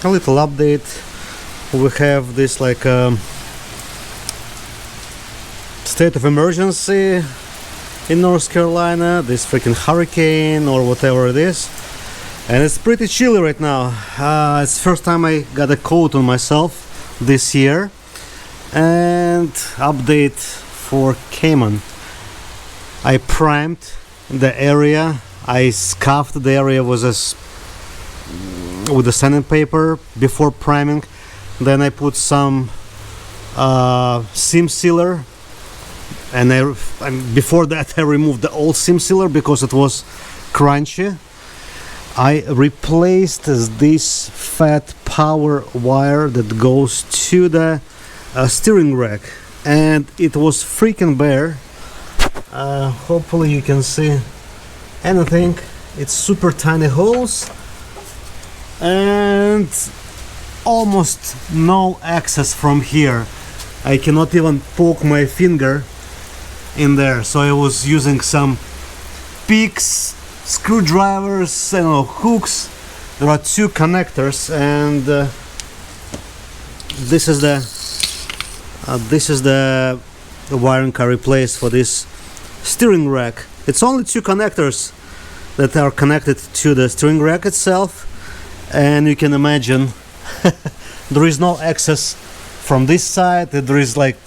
a little update. We have this like state of emergency in North Carolina, this freaking hurricane or whatever it is, and it's pretty chilly right now. It's the first time I got a coat on myself this year. And update for Cayman. I primed the area. I scuffed the area with the sandpaper before priming. Then I put some seam sealer, and before that I removed the old seam sealer because it was crunchy. I replaced this fat power wire that goes to the steering rack, and it was freaking bare. Hopefully you can see anything. It's super tiny holes and almost no access from here. I cannot even poke my finger in there, so I was using some picks, screwdrivers, hooks. There are two connectors, and this is the wiring I replaced for this steering rack. It's only two connectors that are connected to the steering rack itself, and you can imagine there is no access from this side. There is like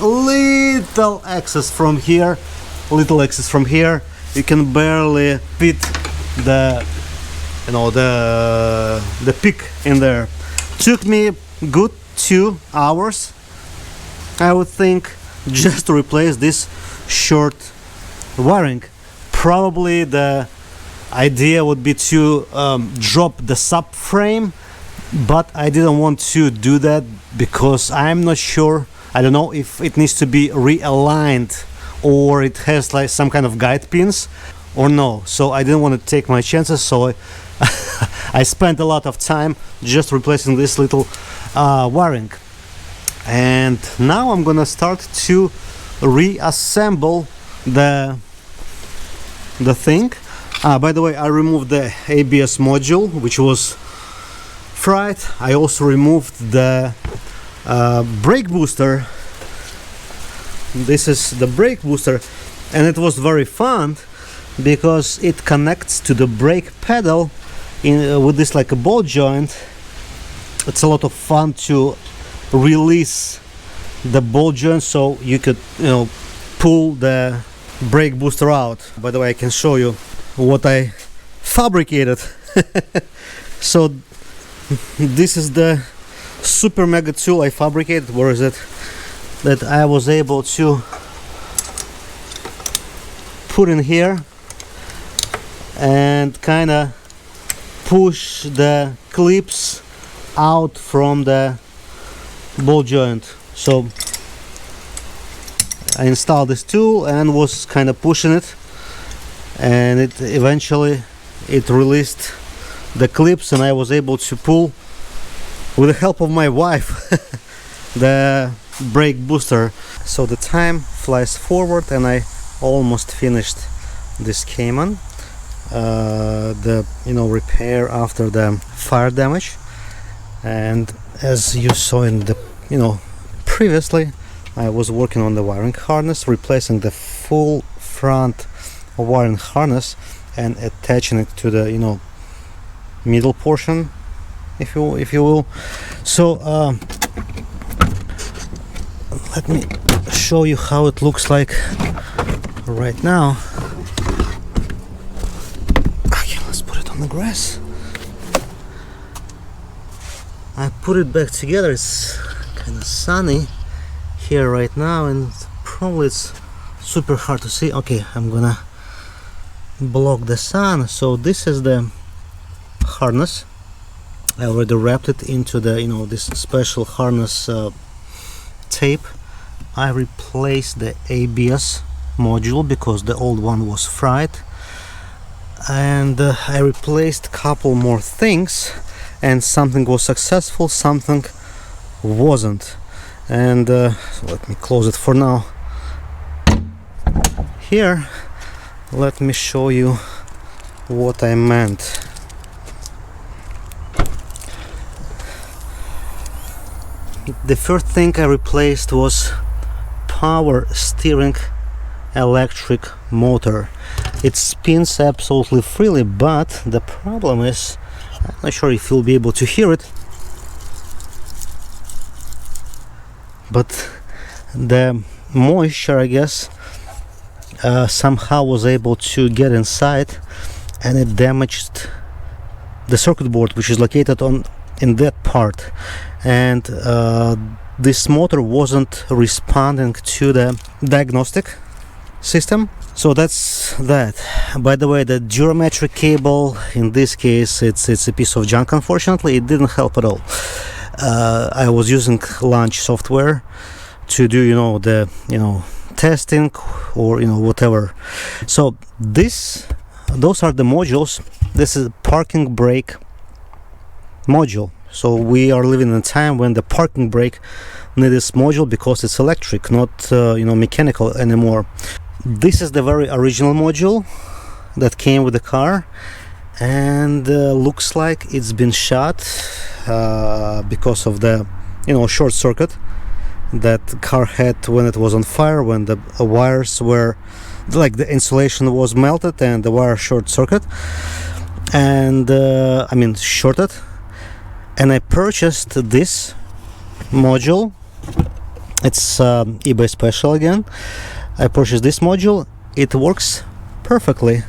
little access from here, You can barely fit the pick in there. Took me good 2 hours, I would think, just to replace this short wiring. Probably the idea would be to drop the subframe, but I didn't want to do that because I'm not sure. I don't know if it needs to be realigned or it has like some kind of guide pins or no. So I didn't want to take my chances, so I spent a lot of time just replacing this little wiring. And now I'm gonna start to reassemble the thing. By the way, I removed the ABS module, which was fried. I also removed the brake booster. This is the brake booster, and it was very fun because it connects to the brake pedal with this like a ball joint. It's a lot of fun to release the ball joint so you could pull the brake booster out. By the way, I can show you what I fabricated. So this is the super mega tool I fabricated. Where is it? That I was able to put in here and kind of push the clips out from the ball joint. So I installed this tool and was kind of pushing it, and it eventually released the clips, and I was able to pull, with the help of my wife, the brake booster. So the time flies forward, and I almost finished this Cayman, the repair after the fire damage. And as you saw in the previously, I was working on the wiring harness, replacing the full front wiring harness and attaching it to the middle portion, if you will. So let me show you how it looks like right now. Okay, let's put it on the grass. I put it back together. It's kind of sunny here right now, and probably it's super hard to see. Okay, I'm gonna block the sun. So this is the harness. I already wrapped it into the this special harness tape. I replaced the ABS module because the old one was fried, and I replaced a couple more things, and something was successful, something wasn't. And so let me close it for now. Here, let me show you what I meant. The first thing I replaced was power steering electric motor. It spins absolutely freely, but the problem is, I'm not sure if you'll be able to hear it, but the moisture, I guess, somehow was able to get inside, and it damaged the circuit board, which is located in that part, and this motor wasn't responding to the diagnostic system. So that's that. By the way, the Durametric cable, in this case, it's a piece of junk. Unfortunately, it didn't help at all. I was using launch software to do the testing or whatever. So those are the modules. This is a parking brake module. So we are living in a time when the parking brake needs this module because it's electric, not mechanical anymore. This is the very original module that came with the car, and looks like it's been shot because of the short circuit that the car had when it was on fire, when the wires were the insulation was melted and the wire short circuit, and shorted. And I purchased this module. It's eBay special again. I purchased this module. It works perfectly,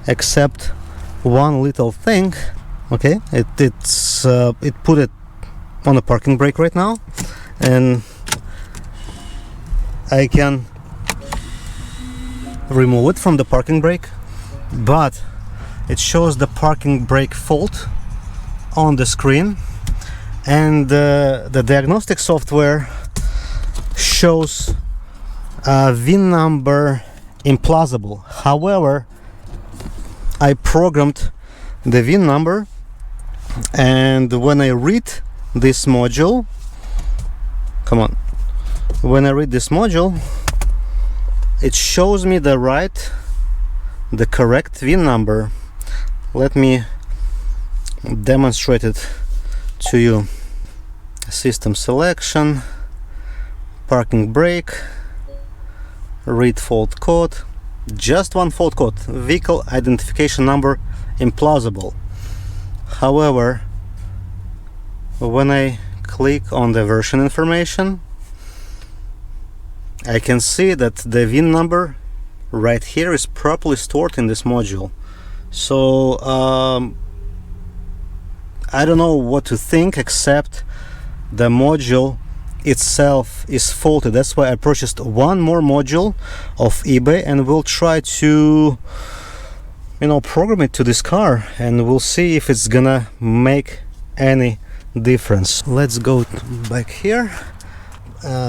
except one little thing. Okay, it put it on a parking brake right now, and I can remove it from the parking brake, but it shows the parking brake fault on the screen, and the diagnostic software shows VIN number implausible. However, I programmed the VIN number, and when I read this module, it shows me the correct VIN number. Let me demonstrate it to you. System selection, parking brake, read fault code, just one fault code, vehicle identification number implausible. However, when I click on the version information, I can see that the VIN number right here is properly stored in this module. So I don't know what to think, except the module itself is faulty. That's why I purchased one more module of eBay, and we'll try to program it to this car, and we'll see if it's gonna make any difference. Let's go back here.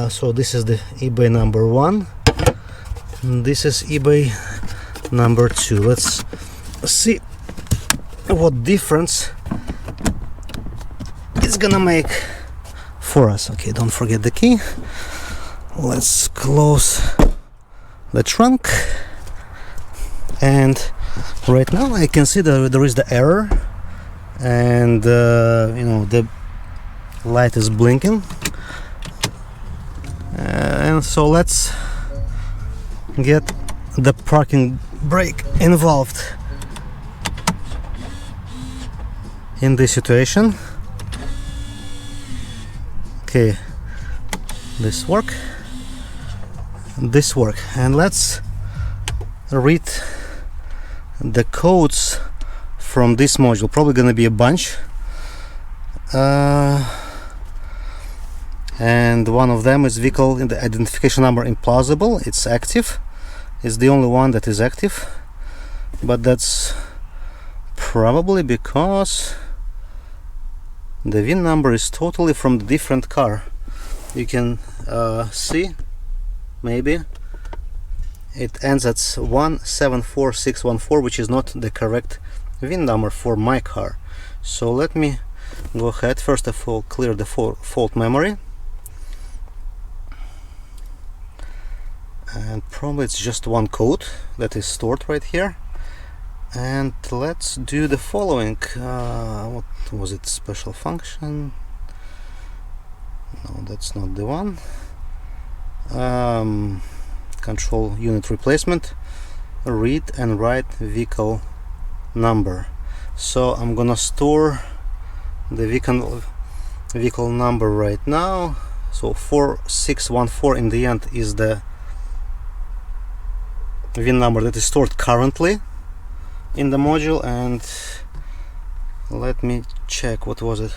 So this is the eBay number 1, this is eBay number 2. Let's see what difference it's gonna make for us. Okay, don't forget the key. Let's close the trunk, and right now I can see that there is the error, and the light is blinking, and so let's get the parking brake involved in this situation. Okay, this work, and let's read the codes from this module. Probably gonna be a bunch, and one of them is vehicle in the identification number implausible. It's active. It's the only one that is active, but that's probably because the VIN number is totally from the different car. You can see, maybe it ends at 174614, which is not the correct VIN number for my car. So let me go ahead, first of all clear the fault memory, and probably it's just one code that is stored right here. And let's do the following. What was it? Special function. No, that's not the one. Control unit replacement, read and write vehicle number. So I'm gonna store the vehicle number right now. So 4614 in the end is the VIN number that is stored currently in the module. And let me check, what was it?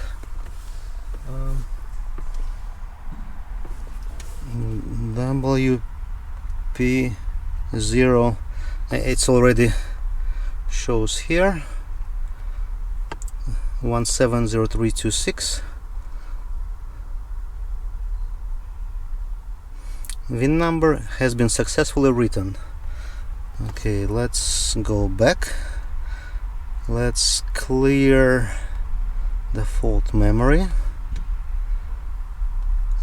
WP0, it's already shows here, 170326. VIN number has been successfully written. Okay, let's go back. Let's clear the fault memory.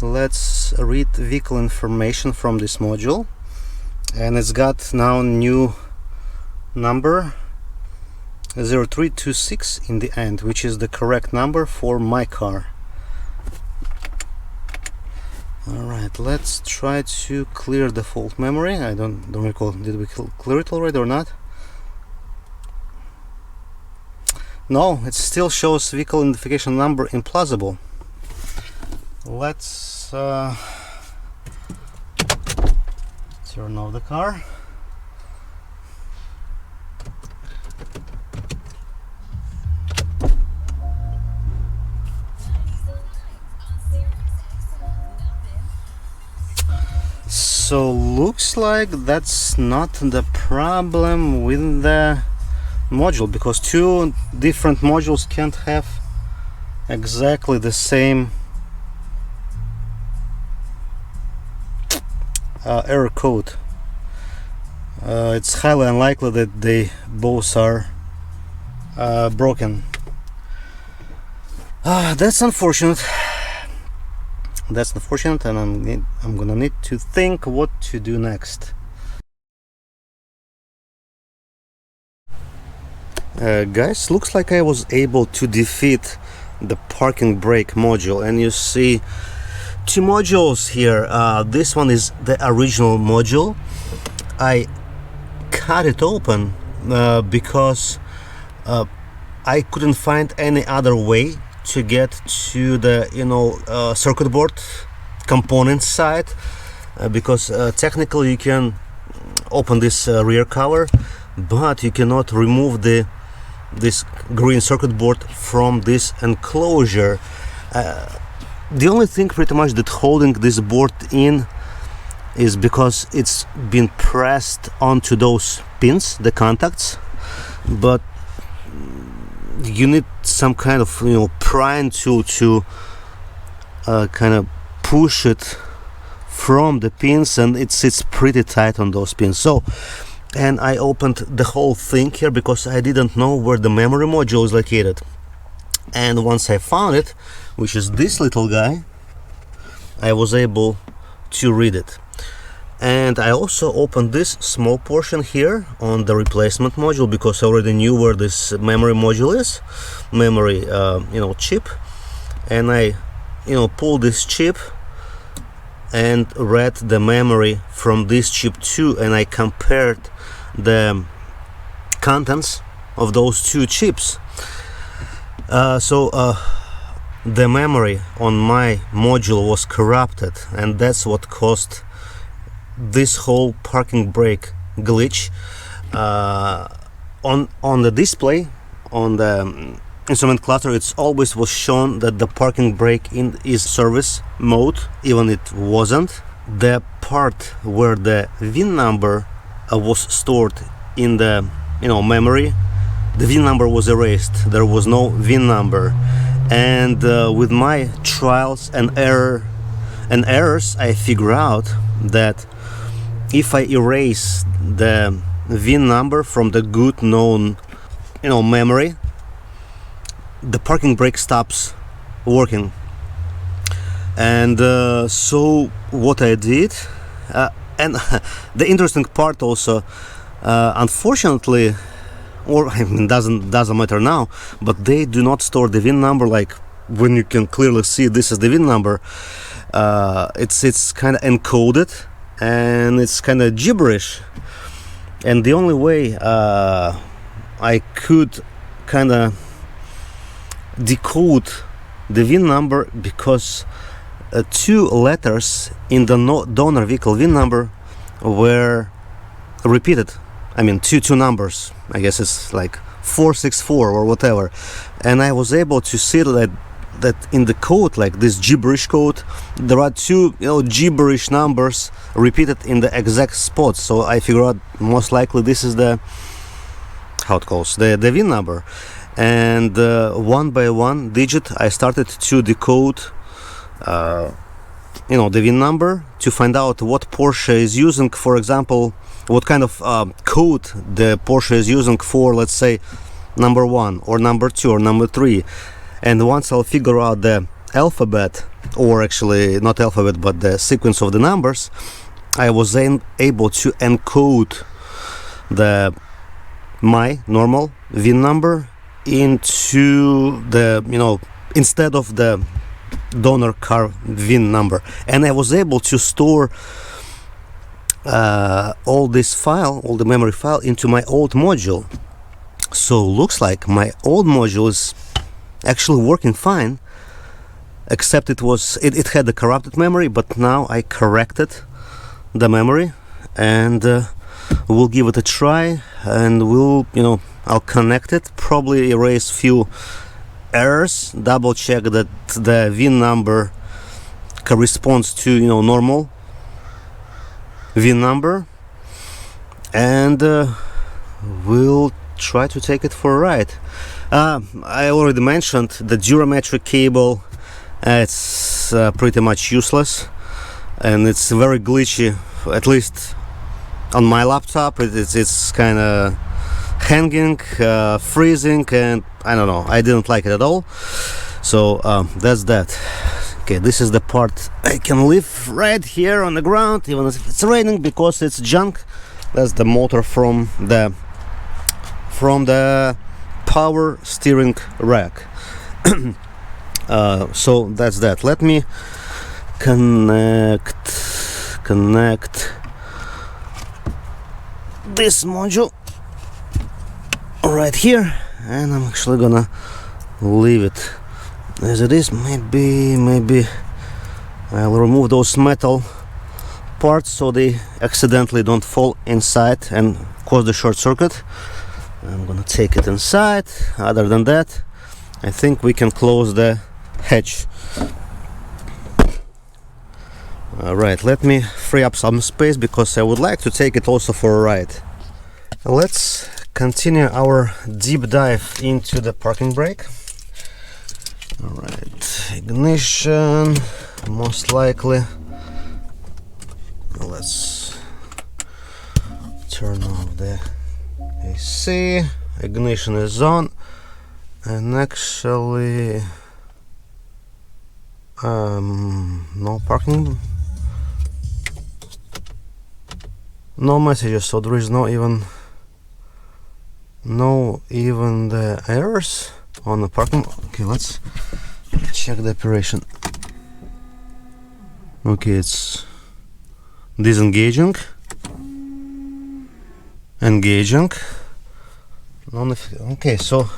Let's read vehicle information from this module, and it's got now new number 0326 in the end, which is the correct number for my car. Alright, let's try to clear the fault memory. I don't recall, did we clear it already or not? No, it still shows vehicle identification number implausible. Let's turn off the car. So looks like that's not the problem with the module, because two different modules can't have exactly the same error code. It's highly unlikely that they both are broken. That's unfortunate. That's unfortunate, and I'm gonna need to think what to do next. Guys, looks like I was able to defeat the parking brake module, and you see two modules here. This one is the original module. I cut it open because I couldn't find any other way to get to the circuit board component side, because technically you can open this rear cover, but you cannot remove this green circuit board from this enclosure. The only thing pretty much that holding this board in is because it's been pressed onto those pins, the contacts, but you need some kind of prying tool to kind of push it from the pins, and it sits pretty tight on those pins. So, and I opened the whole thing here because I didn't know where the memory module is located, and once I found it, which is this little guy, I was able to read it. And I also opened this small portion here on the replacement module because I already knew where this memory module is, memory chip, and I pulled this chip and read the memory from this chip too, and I compared the contents of those two chips. The memory on my module was corrupted, and that's what caused this whole parking brake glitch. On the display, on the instrument cluster, it's always was shown that the parking brake is service mode, even it wasn't. The part where the VIN number was stored in the memory, the VIN number was erased. There was no VIN number, and with my trials and errors, I figure out that if I erase the VIN number from the good known memory, the parking brake stops working. And so what I did, and the interesting part also, unfortunately, or I mean, doesn't matter now, but they do not store the VIN number like when you can clearly see this is the VIN number, it's kind of encoded and it's kind of gibberish. And the only way I could kind of decode the VIN number, because 2 letters in the donor vehicle VIN number were repeated. I mean, two numbers. I guess it's like 464 or whatever. And I was able to see that in the code, like this gibberish code, there are 2 gibberish numbers repeated in the exact spots. So I figured out most likely this is the the VIN number. And one by one digit I started to decode the VIN number to find out what Porsche is using. For example, what kind of code the Porsche is using for, let's say, number 1 or number 2 or number 3. And once I'll figure out the alphabet, or actually not alphabet but the sequence of the numbers, I was able to encode my normal VIN number into the instead of the donor car VIN number. And I was able to store all the memory file into my old module. So looks like my old module is actually working fine, except it had the corrupted memory. But now I corrected the memory, and we'll give it a try, and I'll connect it, probably erase few errors, double check that the VIN number corresponds to normal VIN number, and we'll try to take it for a ride. I already mentioned the Durametric cable. It's pretty much useless, and it's very glitchy, at least on my laptop. It's kind of hanging, freezing, and I don't know, I didn't like it at all. So that's that. Okay, this is the part I can leave right here on the ground, even if it's raining, because it's junk. That's the motor from the power steering rack. So that's that. Let me connect this module right here, and I'm actually gonna leave it as it is. Maybe I'll remove those metal parts so they accidentally don't fall inside and cause the short circuit. I'm gonna take it inside. Other than that, I think we can close the hatch. Alright, let me free up some space because I would like to take it also for a ride. Let's continue our deep dive into the parking brake. Alright, ignition, most likely. Let's turn off the AC. Ignition is on, and actually no parking, no messages, so there is no even the errors on the parking. Okay, let's check the operation. Okay, it's disengaging, engaging. Okay, so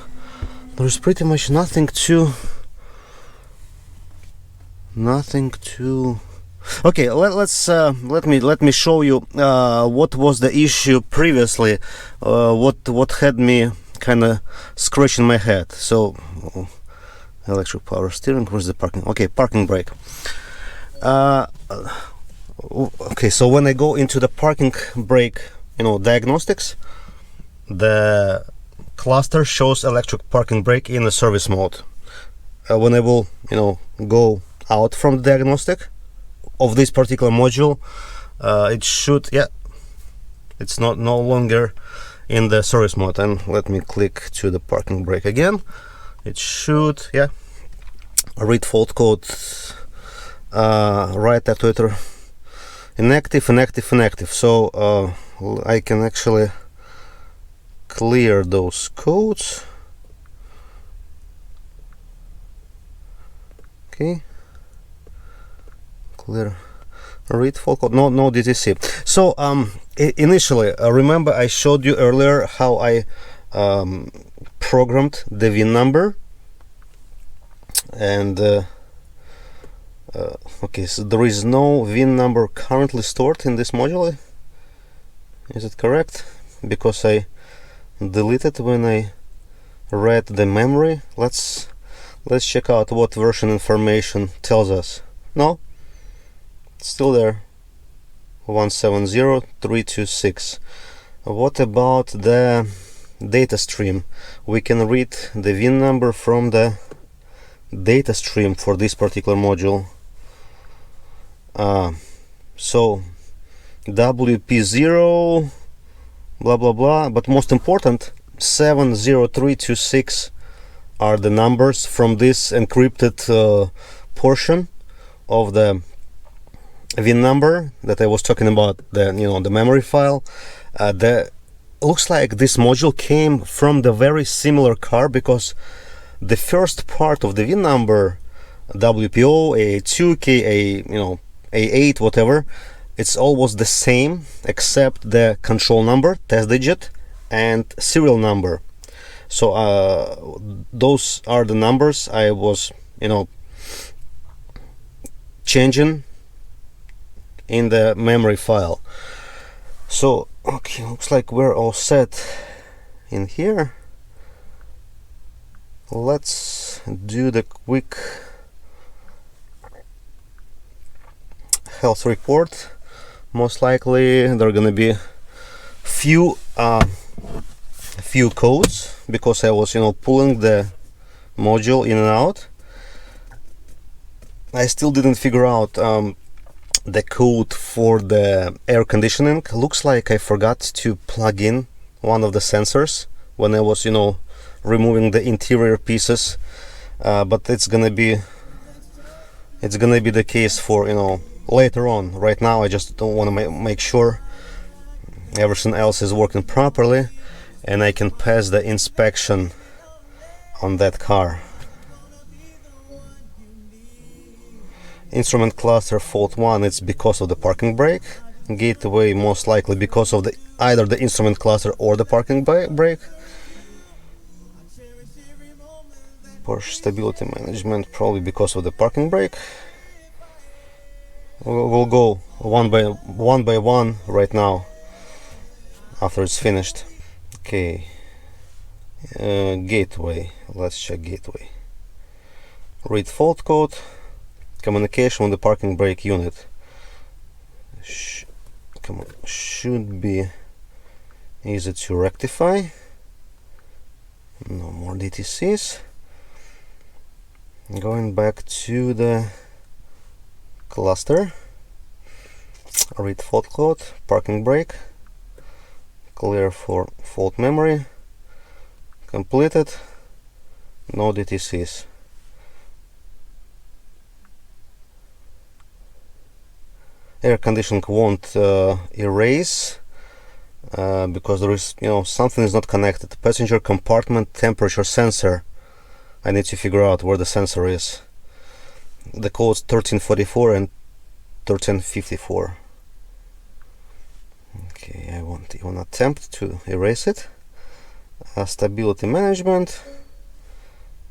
there's pretty much nothing to okay, let me show you what was the issue previously, what had me kind of scratching my head. So electric power steering, where's the parking? Okay, parking brake. Okay, so when I go into the parking brake, diagnostics, the cluster shows electric parking brake in the service mode. When I will go out from the diagnostic of this particular module, it should, it's no longer in the service mode. And let me click to the parking brake again. It should read fault code, right actuator inactive. So I can actually clear those codes. Okay, clear read fault code, no DTC. So initially, remember I showed you earlier how I programmed the VIN number, and okay, so there is no VIN number currently stored in this module. Is it correct? Because I deleted when I read the memory. Let's check out what version information tells us. No, it's still there. 170326. What about the data stream? We can read the VIN number from the data stream for this particular module. So WP0 blah blah blah, but most important, 70326 are the numbers from this encrypted portion of the VIN number that I was talking about, the the memory file. Looks like this module came from the very similar car, because the first part of the VIN number, WPO, A2, KA, A8, whatever, it's almost the same except the control number, test digit, and serial number. So those are the numbers I was changing in the memory file. So okay, looks like we're all set in here. Let's do the quick health report. Most likely there are gonna be few codes, because I was pulling the module in and out. I still didn't figure out the code for the air conditioning. Looks like I forgot to plug in one of the sensors when I was removing the interior pieces, but it's gonna be the case for later on. Right now I just don't want to make sure everything else is working properly and I can pass the inspection on that car. Instrument cluster fault 1, it's because of the parking brake. Gateway, most likely because of either the instrument cluster or the parking brake. Porsche stability management, probably because of the parking brake. We'll go one by one right now after it's finished. Okay, gateway, let's check gateway. Read fault code, communication with the parking brake unit. Should be easy to rectify. No more DTCs. Going back to the cluster, read fault code, parking brake, clear for fault memory, completed, no DTCs. Air conditioning won't erase because there is something is not connected. Passenger compartment temperature sensor, I need to figure out where the sensor is. The codes 1344 and 1354. Okay, I won't even attempt to erase it. Stability management,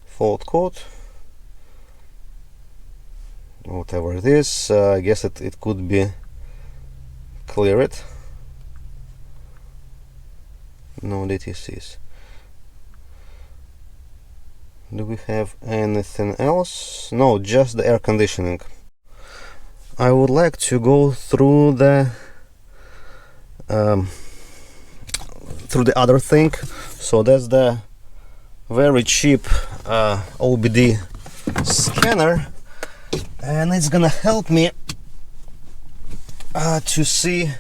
fault code, whatever it is. I guess it could be clear it. No DTCs. Do we have anything else? No, just the air conditioning. I would like to go through the other thing. So that's the very cheap OBD scanner, and it's gonna help me to see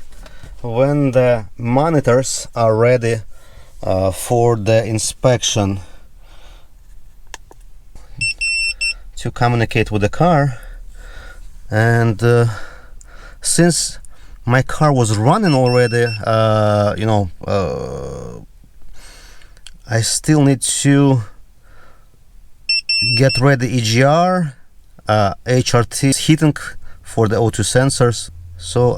when the monitors are ready for the inspection, to communicate with the car. And since my car was running already, I still need to get ready EGR, HRT heating for the O2 sensors. So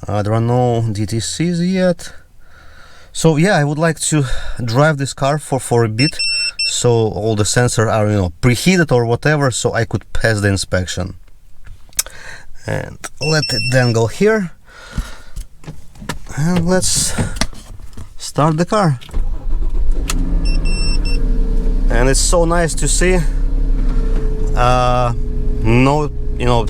there are no DTCs yet. So yeah, I would like to drive this car for a bit, so all the sensors are, you know, preheated or whatever, so I could pass the inspection. And let it then go here, and let's start the car. And it's so nice to see no, you know,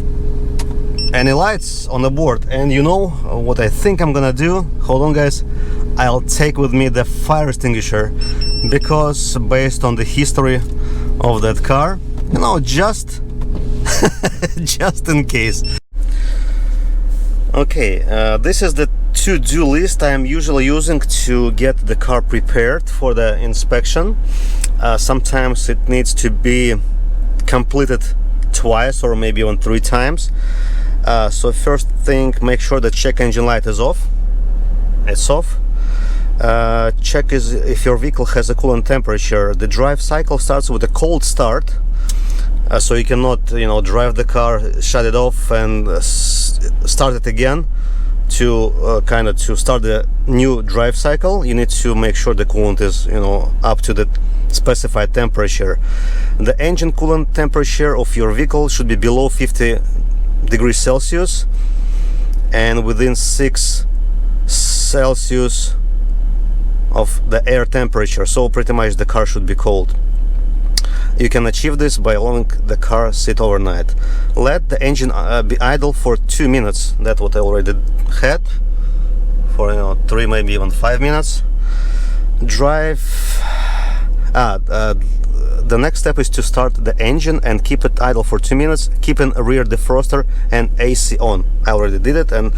any lights on the board. And you know what I think I'm gonna do? Hold on, guys. I'll take with me the fire extinguisher, because based on the history of that car, you know, just just in case. Okay, this is the to-do list I am usually using to get the car prepared for the inspection. Sometimes it needs to be completed twice or maybe even 3 times. So first thing, make sure the check engine light is off. It's off. Check if your vehicle has a coolant temperature. The drive cycle starts with a cold start, so you cannot, you know, drive the car, shut it off, and start it again. To to start the new drive cycle, you need to make sure the coolant is, you know, up to the specified temperature. The engine coolant temperature of your vehicle should be below 50 degrees Celsius and within 6 Celsius of the air temperature, so pretty much the car should be cold. You can achieve this by allowing the car sit overnight. Let the engine be idle for 2 minutes. That's what I already had, for, you know, 3, maybe even 5 minutes. Drive. The next step is to start the engine and keep it idle for 2 minutes, keeping a rear defroster and AC on. I already did it, and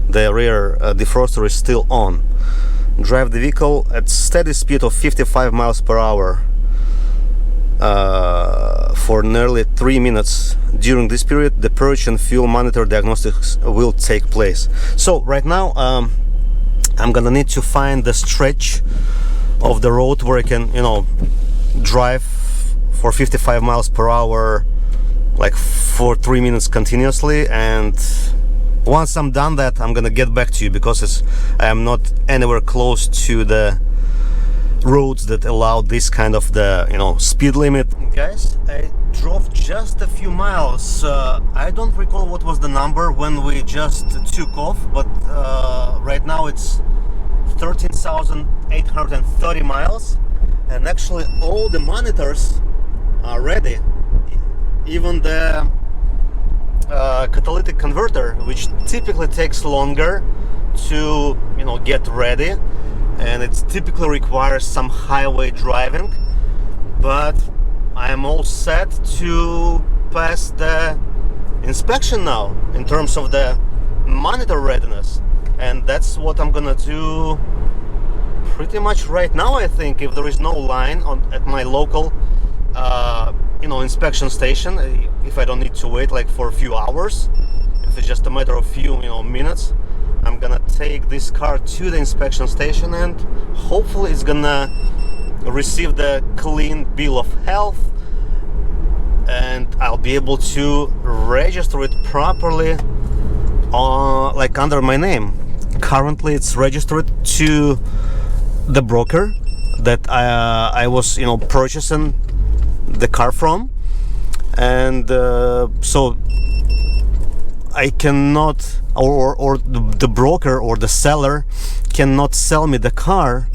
the rear defroster is still on. Drive the vehicle at steady speed of 55 miles per hour for nearly 3 minutes. During this period, the purge and fuel monitor diagnostics will take place. So right now I'm gonna need to find the stretch of the road where I can, you know, drive for 55 miles per hour like for 3 minutes continuously. And once I'm done that, I'm gonna get back to you, because I am not anywhere close to the roads that allow this kind of the, you know, speed limit. Guys, I drove just a few miles. I don't recall what was the number when we just took off, but right now it's 13,830 miles, and actually all the monitors are ready. Even the catalytic converter, which typically takes longer to, you know, get ready, and it typically requires some highway driving, but I am all set to pass the inspection now in terms of the monitor readiness. And that's what I'm gonna do pretty much right now, I think, if there is no line at my local you know, inspection station, if I don't need to wait like for a few hours, if it's just a matter of few, you know, minutes, I'm gonna take this car to the inspection station, and hopefully it's gonna receive the clean bill of health, and I'll be able to register it properly like under my name. Currently it's registered to the broker that I was, you know, purchasing the car from, and so I cannot, or the broker or the seller cannot sell me the car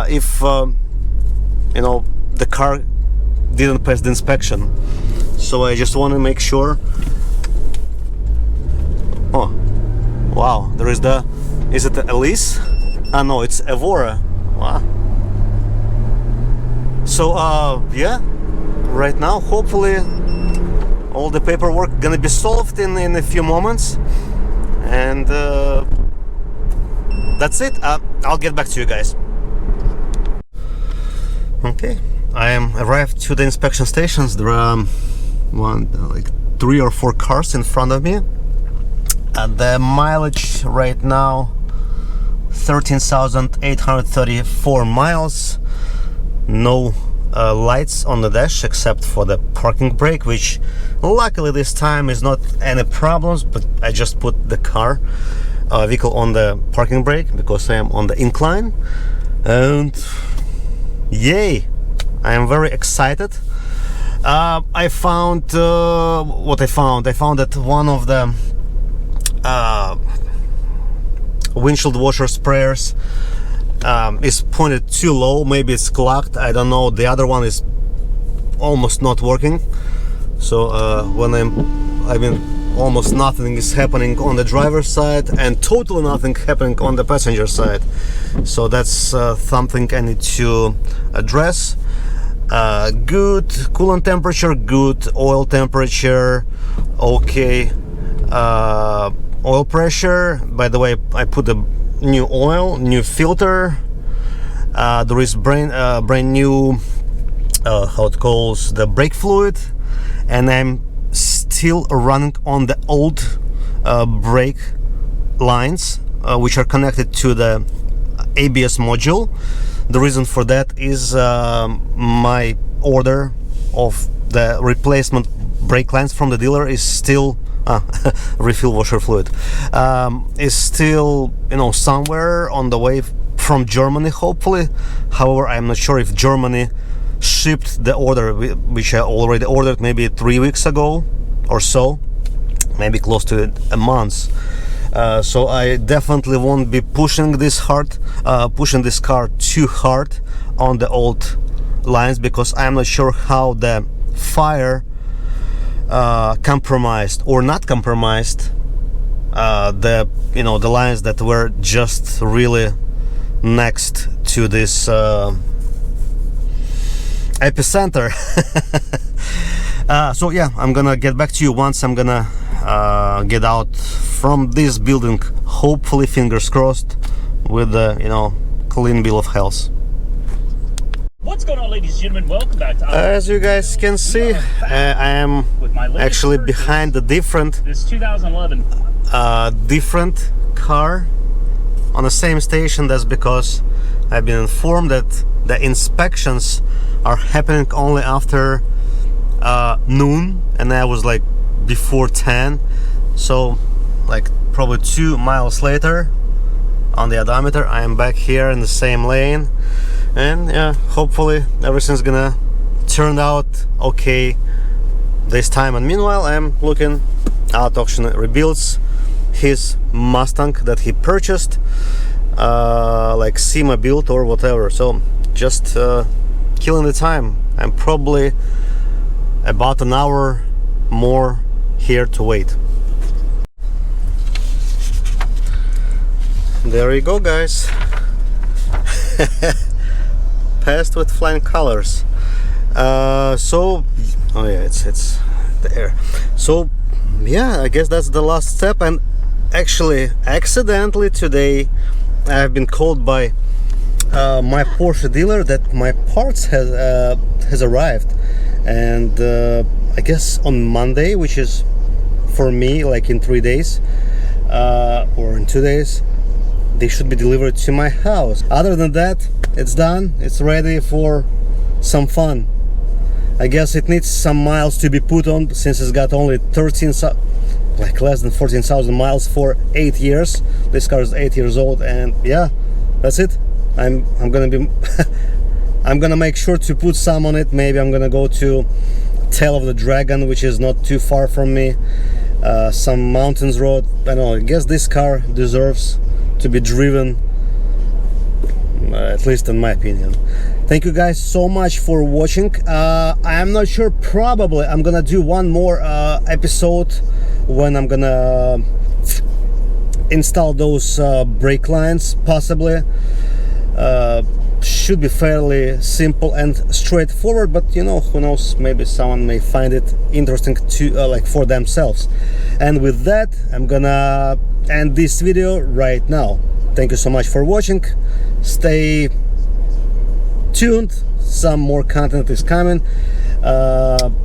if you know, the car didn't pass the inspection. So I just want to make sure. Oh wow, there is the, is it Elise? No, it's Evora. Wow. So yeah, right now hopefully all the paperwork gonna be solved in a few moments, and that's it. I'll get back to you guys. Okay, I am arrived to the inspection stations. There are like 3 or 4 cars in front of me, and the mileage right now 13,834 miles. No lights on the dash except for the parking brake, which luckily this time is not any problems, but I just put the vehicle on the parking brake because I am on the incline, and yay, I am very excited. I found what I found that one of the windshield washer sprayers is pointed too low. Maybe it's clogged, I don't know. The other one is almost not working, so when I mean almost nothing is happening on the driver's side and totally nothing happening on the passenger side. So that's something I need to address. Good coolant temperature, good oil temperature, okay. Oil pressure, by the way, I put the new oil, new filter. There is brand new how it calls the brake fluid, and I'm still running on the old brake lines which are connected to the ABS module. The reason for that is my order of the replacement brake lines from the dealer is still refill washer fluid is still, you know, somewhere on the way from Germany, hopefully. However, I'm not sure if Germany shipped the order, which I already ordered maybe 3 weeks ago or so, maybe close to a month. So I definitely won't be pushing this car too hard on the old lines, because I'm not sure how the fire compromised or not compromised the lines that were just really next to this epicenter. So yeah, I'm gonna get back to you once I'm gonna get out from this building, hopefully, fingers crossed, with the clean bill of health. What's going on, ladies and gentlemen? Welcome back to as you guys can see, I am actually behind the different this 2011 different car on the same station. That's because I've been informed that the inspections are happening only after noon, and I was like before 10, so like probably 2 miles later on the odometer I am back here in the same lane, and yeah, hopefully everything's gonna turn out okay this time. And meanwhile, I'm looking at auction rebuilds his Mustang that he purchased, like SEMA built or whatever, so just killing the time. I'm probably about an hour more here to wait. There you go, guys. Passed with flying colors. So oh yeah, it's there. So yeah, I guess that's the last step. And actually, accidentally today I've been called by my Porsche dealer that my parts has arrived, and I guess on Monday, which is for me like in 3 days or in 2 days, they should be delivered to my house. Other than that, it's done. It's ready for some fun. I guess it needs some miles to be put on, since it's got only like less than 14,000 miles for 8 years. This car is 8 years old, and yeah, that's it. I'm gonna be I'm gonna make sure to put some on it. Maybe I'm gonna go to Tail of the Dragon, which is not too far from me, some mountains road. I don't know, I guess this car deserves to be driven, at least in my opinion. Thank you guys so much for watching. I'm not sure, probably I'm gonna do one more episode when I'm gonna install those brake lines, possibly. Should be fairly simple and straightforward, but who knows, maybe someone may find it interesting to like for themselves. And with that, I'm gonna end this video right now. Thank you so much for watching. Stay tuned, some more content is coming.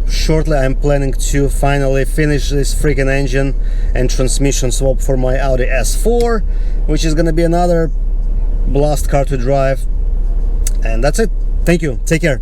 Shortly I'm planning to finally finish this freaking engine and transmission swap for my Audi S4, which is gonna be another blast car to drive. And that's it. Thank you. Take care.